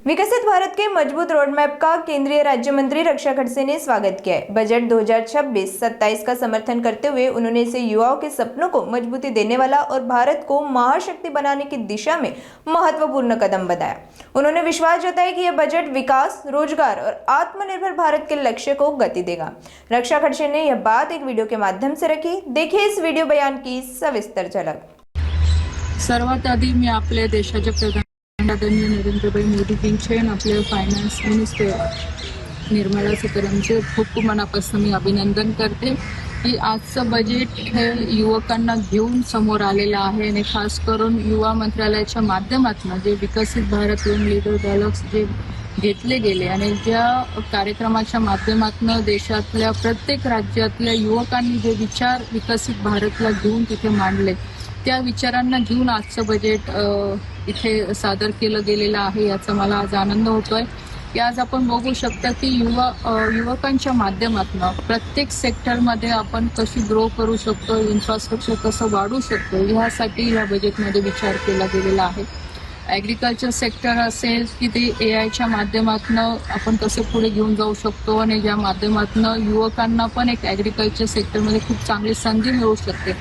विकसित भारत के मजबूत road map का केंद्रीय राज्य मंत्री रक्षा खड़से ने स्वागत किया है। बजट 2026-27 का समर्थन करते हुए उन्होंने इसे युवाओं के सपनों को मजबूती देने वाला और भारत को महाशक्ति बनाने की दिशा में महत्वपूर्ण कदम बताया। उन्होंने विश्वास जताया कि यह बजट विकास, रोजगार और आत्मनिर्भर भारत के लक्ष्य को गति देगा। रक्षा खड़से ने यह बात एक वीडियो के माध्यम से रखी। देखिए इस वीडियो बयान की सविस्तर झलक। सर्वात आधी मी आपल्या देशाचे प्रधानमंत्री आदरणीय नरेंद्रभाई मोदीजींचे आणि आपले फायनान्स मिनिस्टर निर्मला सीतारामनचे खूप मनापासून मी अभिनंदन करते की आजचं बजेट हे युवकांना घेऊन समोर आलेलं आहे आणि खास करून युवा मंत्रालयाच्या माध्यमातून जे विकसित भारत यंग लीडर डायलॉग्स जे घेतले गेले आणि ज्या कार्यक्रमाच्या माध्यमातून देशातल्या प्रत्येक राज्यातल्या युवकांनी जे विचार विकसित भारतला घेऊन तिथे मांडले त्या विचारांना घेऊन आजचं बजेट इथे सादर केलं गेलेलं आहे। याचा मला आज आनंद होतोय की आज आपण बघू शकता की युवकांच्या माध्यमातून प्रत्येक सेक्टरमध्ये आपण कशी ग्रो करू शकतो, इन्फ्रास्ट्रक्चर कसं वाढवू शकतो यासाठी या बजेटमध्ये विचार केला गेलेला आहे। ॲग्रिकल्चर सेक्टर असेल की ते AI च्या माध्यमातून आपण कसे पुढे घेऊन जाऊ शकतो आणि ज्या माध्यमातून युवकांना पण एक ॲग्रिकल्चर सेक्टरमध्ये खूप चांगली संधी मिळू शकते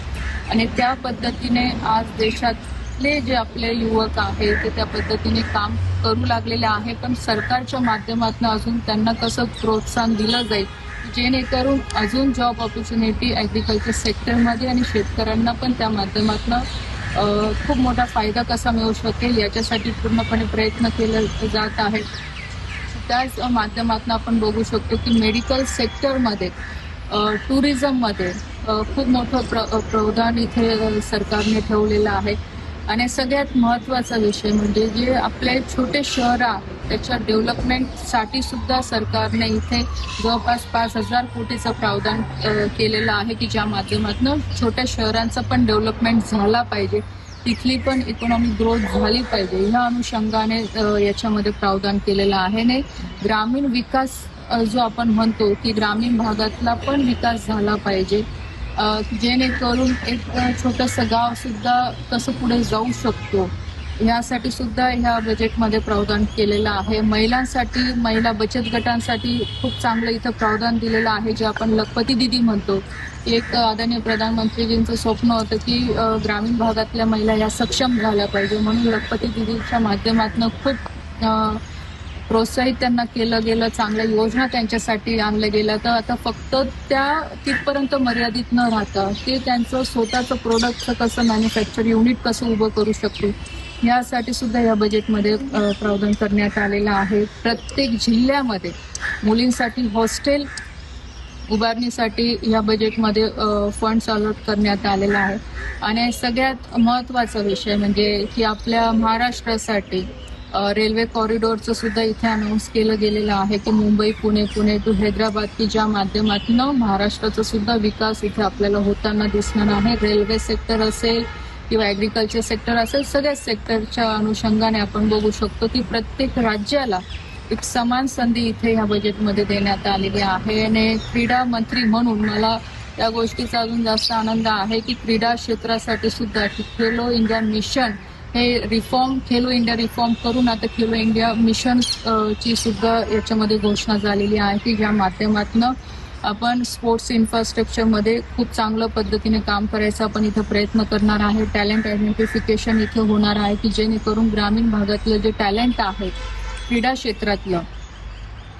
आणि त्या पद्धतीने आज देशातले जे आपले युवक आहेत ते त्या पद्धतीने काम करू लागलेले आहे। पण सरकारच्या माध्यमातून अजून त्यांना कसं प्रोत्साहन दिलं जाईल जेणेकरून अजून जॉब ऑपॉर्च्युनिटी ॲग्रिकल्चर सेक्टरमध्ये आणि शेतकऱ्यांना पण त्या माध्यमातून खूप मोठा फायदा कसा मिळू शकेल याच्यासाठी पूर्णपणे प्रयत्न केले जात आहेत। त्याच माध्यमातून आपण बघू शकतो की मेडिकल सेक्टरमध्ये टुरिझममध्ये खूप मोठं प्रावधान इथे सरकारने ठेवलेलं आहे आणि सगळ्यात महत्त्वाचा विषय म्हणजे जे आपले छोटे शहर आहेत त्याच्या डेव्हलपमेंटसाठी सुद्धा सरकारने इथे जवळपास 5,000 कोटीचं प्रावधान केलेलं आहे की ज्या माध्यमातून छोट्या शहरांचं पण डेव्हलपमेंट झाला पाहिजे, तिथली पण इकॉनॉमिक ग्रोथ झाली पाहिजे ह्या अनुषंगाने याच्यामध्ये प्रावधान केलेलं आहे। आणि ग्रामीण विकास जो आपण म्हणतो की ग्रामीण भागातला पण विकास झाला पाहिजे जेणेकरून एक छोटंसं गाव सुद्धा कसं पुढे जाऊ शकतो यासाठी सुद्धा ह्या बजेटमध्ये प्रावधान केलेलं आहे। महिलांसाठी, महिला बचत गटांसाठी खूप चांगलं इथं प्रावधान दिलेलं आहे जे आपण लखपती दिदी म्हणतो। एक आदरणीय प्रधानमंत्रीजींचं स्वप्न होतं की ग्रामीण भागातल्या महिला या सक्षम झाल्या पाहिजे म्हणून लखपती दिदीच्या माध्यमातून खूप प्रोत्साहित त्यांना केलं गेलं, चांगल्या योजना त्यांच्यासाठी आणल्या गेल्या। तर आता फक्त त्या तिथपर्यंत मर्यादित न राहता ते त्यांचं स्वतःचं प्रोडक्टचं कसं मॅन्युफॅक्चर युनिट कसं उभं करू शकतो यासाठी सुद्धा या बजेटमध्ये प्रावधान करण्यात आलेलं आहे। प्रत्येक जिल्ह्यामध्ये मुलींसाठी हॉस्टेल उभारणीसाठी या बजेटमध्ये फंड्स अलॉट करण्यात आलेला आहे आणि सगळ्यात महत्त्वाचा विषय म्हणजे की आपल्या महाराष्ट्रासाठी रेल्वे कॉरिडॉरचं सुद्धा इथे अनाऊन्स केलं गेलेलं आहे की मुंबई पुणे टू हैदराबाद की ज्या माध्यमातून महाराष्ट्राचा सुद्धा विकास इथे आपल्याला होताना दिसणार आहे। रेल्वे सेक्टर असेल किंवा ॲग्रिकल्चर सेक्टर असेल, सगळ्या सेक्टरच्या अनुषंगाने आपण बघू शकतो की प्रत्येक राज्याला एक समान संधी इथे ह्या बजेटमध्ये देण्यात आलेली आहे। आणि क्रीडा मंत्री म्हणून मला या गोष्टीचा अजून जास्त आनंद आहे की क्रीडा क्षेत्रासाठी सुद्धा खेलो इंडिया मिशन हे खेलो इंडिया रिफॉर्म करून आता खेलो इंडिया मिशन ची सुद्धा याच्यामध्ये घोषणा झालेली आहे की ज्या माध्यमातून आपण स्पोर्ट्स इन्फ्रास्ट्रक्चरमध्ये खूप चांगल्या पद्धतीने काम करायचा आपण इथं प्रयत्न करणार आहे। टॅलेंट आयडेंटिफिकेशन इथे होणार आहे की जेणेकरून ग्रामीण भागातलं जे टॅलेंट आहे क्रीडा क्षेत्रातलं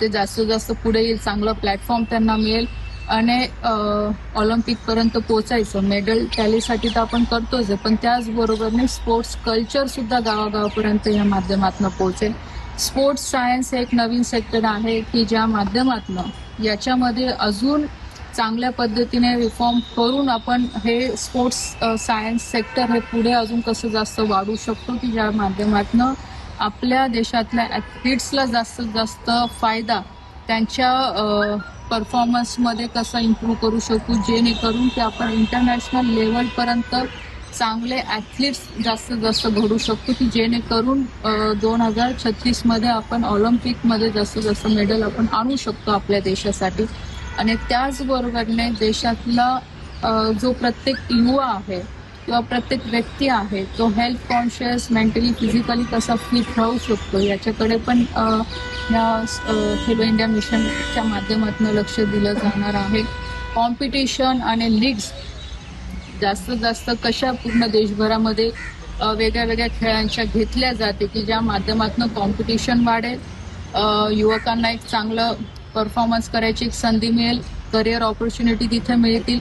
ते जास्तीत जास्त पुढे येईल, चांगलं प्लॅटफॉर्म त्यांना मिळेल आणि ऑलिम्पिकपर्यंत पोचायचं। मेडल टॅलीसाठी तर आपण करतोच पण त्याचबरोबरने स्पोर्ट्स कल्चर सुद्धा गावागावापर्यंत या माध्यमातून पोहोचेल। स्पोर्ट्स सायन्स हे एक नवीन सेक्टर आहे की ज्या माध्यमातून याच्यामध्ये अजून चांगल्या पद्धतीने रिफॉर्म करून आपण हे स्पोर्ट्स सायन्स सेक्टर हे पुढे अजून कसं जास्त वाढवू शकतो की ज्या माध्यमातून आपल्या देशातल्या ॲथलीट्सला जास्तीत जास्त फायदा त्यांच्या परफॉर्मन्समध्ये कसा इम्प्रूव्ह करू शकू जेणेकरून की आपण इंटरनॅशनल लेवलपर्यंत चांगले ॲथलीट्स जास्तीत जास्त घडू शकतो की जेणेकरून 2036मध्ये आपण ऑलिम्पिकमध्ये जास्तीत जास्त मेडल आपण आणू शकतो आपल्या देशासाठी। आणि त्याचबरोबरने देशातला जो प्रत्येक युवा आहे किंवा प्रत्येक व्यक्ती आहे तो हेल्थ कॉन्शियस मेंटली फिजिकली कसा फिट राहू शकतो याच्याकडे पण या खेलो इंडिया मिशनच्या माध्यमातून लक्ष दिलं जाणार आहे. कॉम्पिटिशन आणि लीग्स जास्तीत जास्त कशा पूर्ण देशभरामध्ये वेगळ्या वेगळ्या खेळांच्या घेतल्या जाते की ज्या माध्यमातून कॉम्पिटिशन वाढेल, युवकांना एक चांगलं परफॉर्मन्स करायची एक संधी मिळेल, करिअर ऑपॉर्च्युनिटी तिथे मिळतील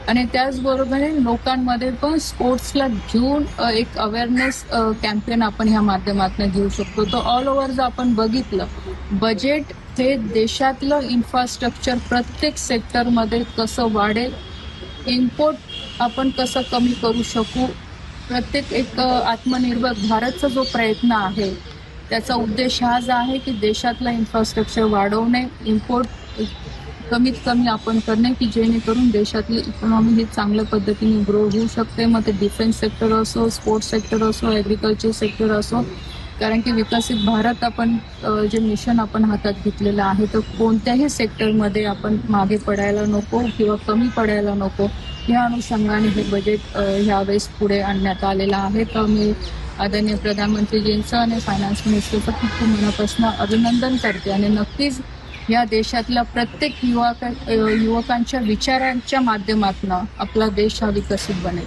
आणि त्याचबरोबर लोकांमध्ये पण स्पोर्ट्सला घेऊन एक अवेअरनेस कॅम्पेन आपण ह्या माध्यमातून घेऊ शकतो. तो ऑल ओव्हर जर आपण बघितलं बजेट हे देशातलं इन्फ्रास्ट्रक्चर प्रत्येक सेक्टरमध्ये कसं वाढेल, इम्पोर्ट आपण कसं कमी करू शकू, प्रत्येक एक आत्मनिर्भर भारतचा जो प्रयत्न आहे त्याचा उद्देश हाच आहे की देशातलं इन्फ्रास्ट्रक्चर वाढवणे, इम्पोर्ट कमीत कमी आपण करणे की जेणेकरून देशातली इकॉनॉमी ही चांगल्या पद्धतीने ग्रो होऊ शकते. मग ते डिफेन्स सेक्टर असो, स्पोर्ट्स सेक्टर असो, ॲग्रिकल्चर सेक्टर असो, कारण की विकसित भारत आपण जे मिशन आपण हातात घेतलेलं आहे तर कोणत्याही सेक्टरमध्ये आपण मागे पडायला नको किंवा कमी पडायला नको या अनुषंगाने हे बजेट ह्यावेळेस पुढे आणण्यात आलेलं आहे. तर मी आदरणीय प्रधानमंत्रीजींचं आणि फायनान्स मिनिस्टरचं खूप मनापासून अभिनंदन करते आणि नक्कीच या देशातल्या प्रत्येक युवकांच्या विचारांच्या माध्यमातून आपला देश हा विकसित बनेल.